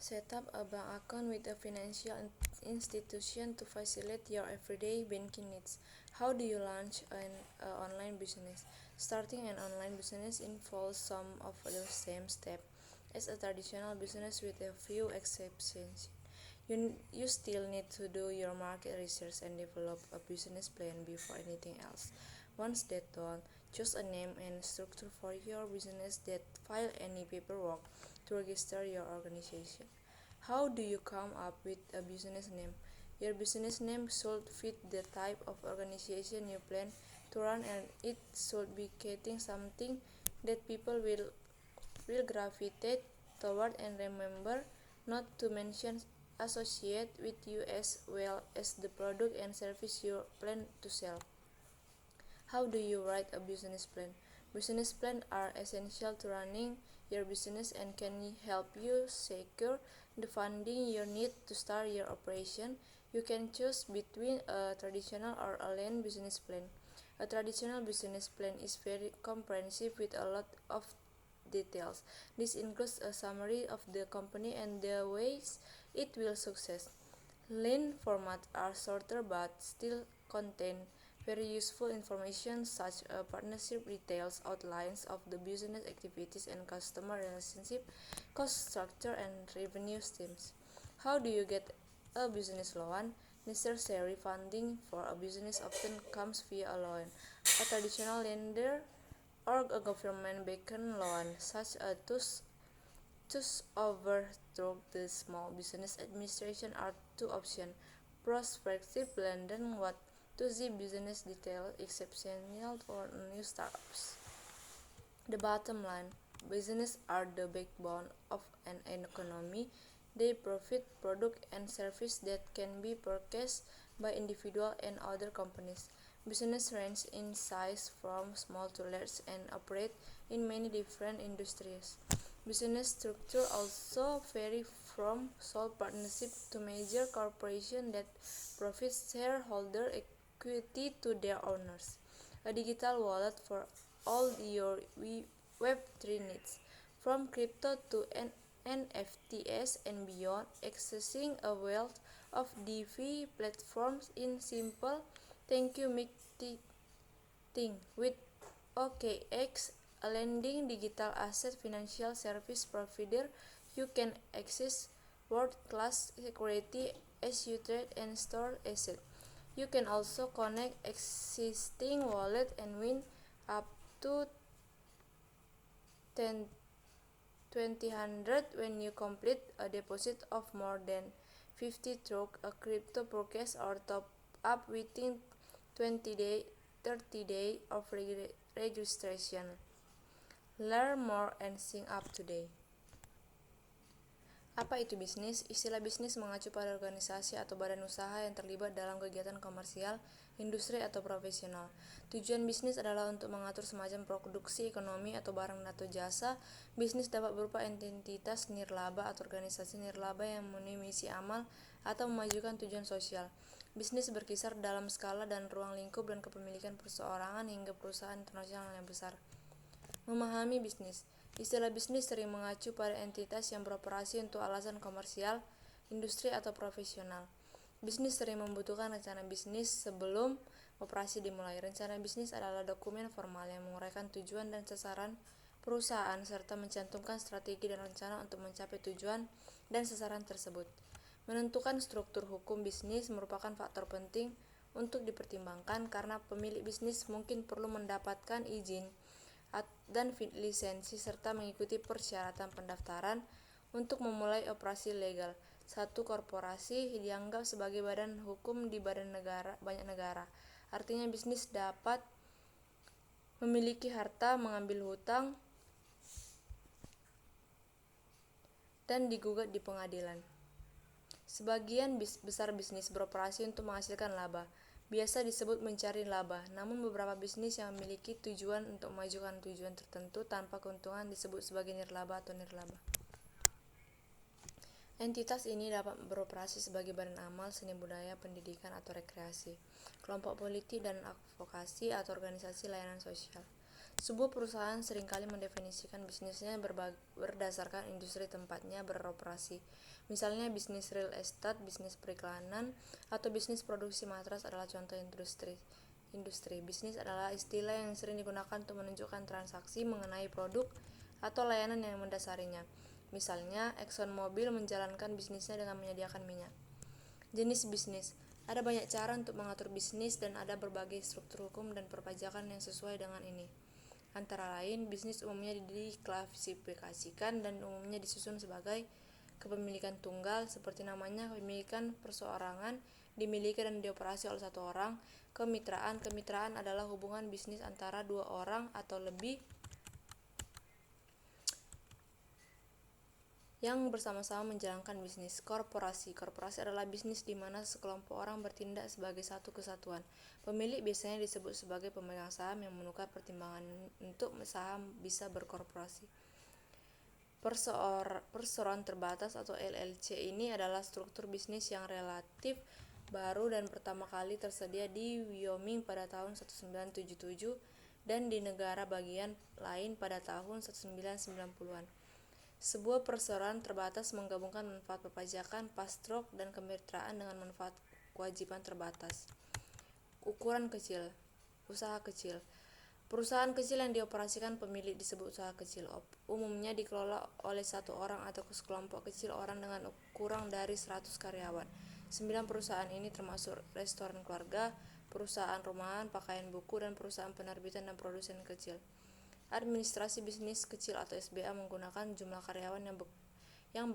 Set up a bank account with a financial institution to facilitate your everyday banking needs. How do you launch an online business? Starting an online business involves some of the same steps as a traditional business with a few exceptions. You still need to do your market research and develop a business plan before anything else. Once that's done, choose a name and structure for your business that file any paperwork to register your organization. How do you come up with a business name? Your business name should fit the type of organization you plan to run, and it should be getting something that people will gravitate toward and remember, not to mention associate with you as well as the product and service you plan to sell. How do you write a business plan? Business plans are essential to running your business and can help you secure the funding you need to start your operation. You can choose between a traditional or a lean business plan. A traditional business plan is very comprehensive with a lot of details. This includes a summary of the company and the ways it will succeed. Lean formats are shorter but still contain very useful information such as partnership details, outlines of the business activities and customer relationship, cost structure, and revenue streams. How do you get a business loan? Necessary funding for a business often comes via a loan, a traditional lender, or a government-backed loan, such as those overthrow the Small Business Administration are two options. Prospective lending what to the business detail exceptional for new startups. The bottom line, businesses are the backbone of an economy. They provide products and services that can be purchased by individuals and other companies. Business range in size from small to large and operate in many different industries. Business structure also vary from sole partnership to major corporations that provide shareholder equity to their owners. A digital wallet for all your Web3 needs, from crypto to NFTs and beyond, accessing a wealth of DeFi platforms in simple. Thank you, make the thing with OKX, a lending digital asset financial service provider. You can access world-class security as you trade and store assets. You can also connect existing wallet and win up to 2000 when you complete a deposit of more than 50 through a crypto purchase or top up within 30 days of registration. Learn more and sign up today. Apa itu bisnis? Istilah bisnis mengacu pada organisasi atau badan usaha yang terlibat dalam kegiatan komersial, industri, atau profesional. Tujuan bisnis adalah untuk mengatur semacam produksi ekonomi atau barang atau jasa. Bisnis dapat berupa entitas nirlaba atau organisasi nirlaba yang memenuhi misi amal atau memajukan tujuan sosial. Bisnis berkisar dalam skala dan ruang lingkup dan kepemilikan perseorangan hingga perusahaan internasional yang besar. Memahami bisnis. Istilah bisnis sering mengacu pada entitas yang beroperasi untuk alasan komersial, industri, atau profesional. Bisnis sering membutuhkan rencana bisnis sebelum operasi dimulai. Rencana bisnis adalah dokumen formal yang menguraikan tujuan dan sasaran perusahaan serta mencantumkan strategi dan rencana untuk mencapai tujuan dan sasaran tersebut. Menentukan struktur hukum bisnis merupakan faktor penting untuk dipertimbangkan karena pemilik bisnis mungkin perlu mendapatkan izin dan lisensi serta mengikuti persyaratan pendaftaran untuk memulai operasi legal. Satu korporasi dianggap sebagai badan hukum di banyak negara. Artinya bisnis dapat memiliki harta, mengambil hutang, dan digugat di pengadilan. Sebagian besar bisnis beroperasi untuk menghasilkan laba, biasa disebut mencari laba, namun beberapa bisnis yang memiliki tujuan untuk memajukan tujuan tertentu tanpa keuntungan disebut sebagai nirlaba atau nirlaba. Entitas ini dapat beroperasi sebagai badan amal, seni budaya, pendidikan, atau rekreasi, kelompok politik dan advokasi, atau organisasi layanan sosial. Sebuah perusahaan seringkali mendefinisikan bisnisnya berdasarkan industri tempatnya beroperasi. Misalnya bisnis real estate, bisnis periklanan, atau bisnis produksi matras adalah contoh industri. Bisnis adalah istilah yang sering digunakan untuk menunjukkan transaksi mengenai produk atau layanan yang mendasarinya. Misalnya, ExxonMobil menjalankan bisnisnya dengan menyediakan minyak. Jenis bisnis. Ada banyak cara untuk mengatur bisnis dan ada berbagai struktur hukum dan perpajakan yang sesuai dengan ini. Antara lain, bisnis umumnya diklasifikasikan dan umumnya disusun sebagai kepemilikan tunggal, seperti namanya, kepemilikan perseorangan, dimiliki dan dioperasi oleh satu orang. Kemitraan adalah hubungan bisnis antara dua orang atau lebih yang bersama-sama menjalankan bisnis. Korporasi adalah bisnis di mana sekelompok orang bertindak sebagai satu kesatuan. Pemilik biasanya disebut sebagai pemegang saham yang menukar pertimbangan untuk saham bisa berkorporasi. Perseroan terbatas atau LLC ini adalah struktur bisnis yang relatif baru dan pertama kali tersedia di Wyoming pada tahun 1977 dan di negara bagian lain pada tahun 1990-an. Sebuah perseroan terbatas menggabungkan manfaat perpajakan, pass-through, dan kemitraan dengan manfaat kewajiban terbatas. Ukuran kecil, usaha kecil. Perusahaan kecil yang dioperasikan pemilik disebut usaha kecil. Umumnya dikelola oleh satu orang atau sekelompok kecil orang dengan kurang dari 100 karyawan. 9 perusahaan ini termasuk restoran keluarga, perusahaan rumahan, pakaian buku, dan perusahaan penerbitan dan produsen kecil. Administrasi bisnis kecil atau SBA menggunakan jumlah karyawan yang